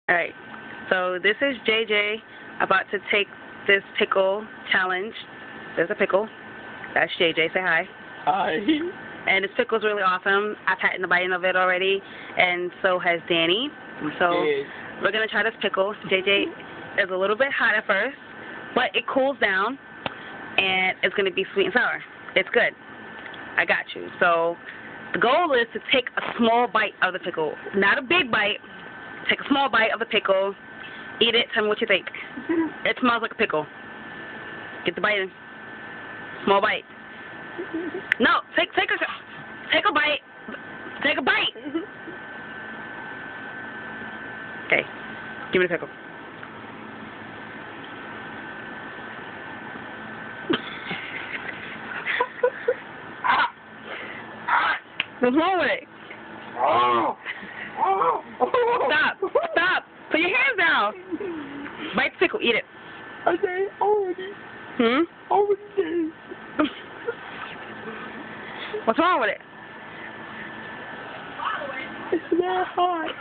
Alright, so this is JJ about to take this pickle challenge. There's a pickle. That's JJ. Say hi. Hi. And this pickle's really awesome. I've had the biting of it already, and so has Danny. So we're going to try this pickle. JJ is a little bit hot at first, but it cools down, and it's going to be sweet and sour. It's good. I got you. So the goal is to take a small bite of the pickle. Not a big bite. Take a small bite of the pickle. Eat it. Tell me what you think. It smells like a pickle. Get the bite in. Small bite. No, take a bite. Take a bite. Okay, give me the pickle. What's wrong with it? Stop. Stop. Put your hands down. Bite the pickle. Eat it. I did already. Already did. What's wrong with it? It's that hot.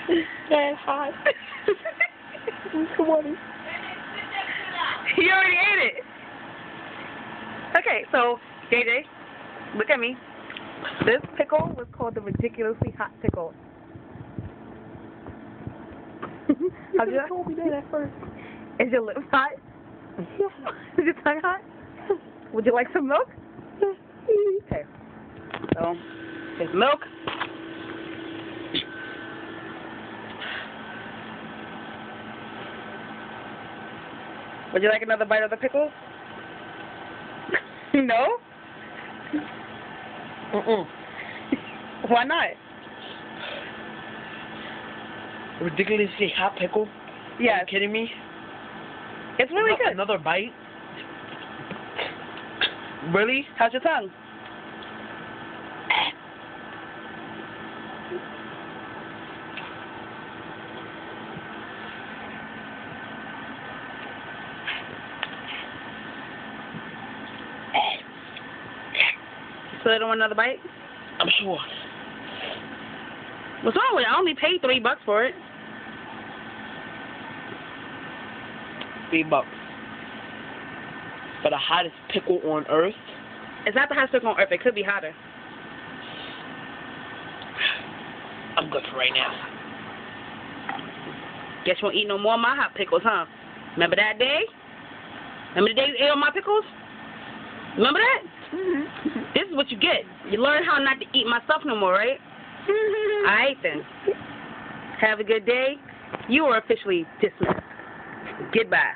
It's that hot. Come on. You already ate it. Okay, so JJ, look at me. This pickle was called the ridiculously hot pickle. How'd you told me that at first? Is your lips hot? Is your tongue hot? Would you like some milk? Okay. So, here's milk. Would you like another bite of the pickle? No? Why not? Ridiculously hot pickle? Yes. Are you kidding me? It's really good. Another bite? Really? How's your tongue? So they don't want another bite? I'm sure. What's wrong with it? I only paid $3 for it. $3. For the hottest pickle on earth? It's not the hottest pickle on earth. It could be hotter. I'm good for right now. Guess you won't eat no more of my hot pickles, huh? Remember that day? Remember the day you ate all my pickles? Remember that? This is what you get. You learn how not to eat my stuff no more, right? Alright then. Have a good day. You are officially dismissed. Goodbye.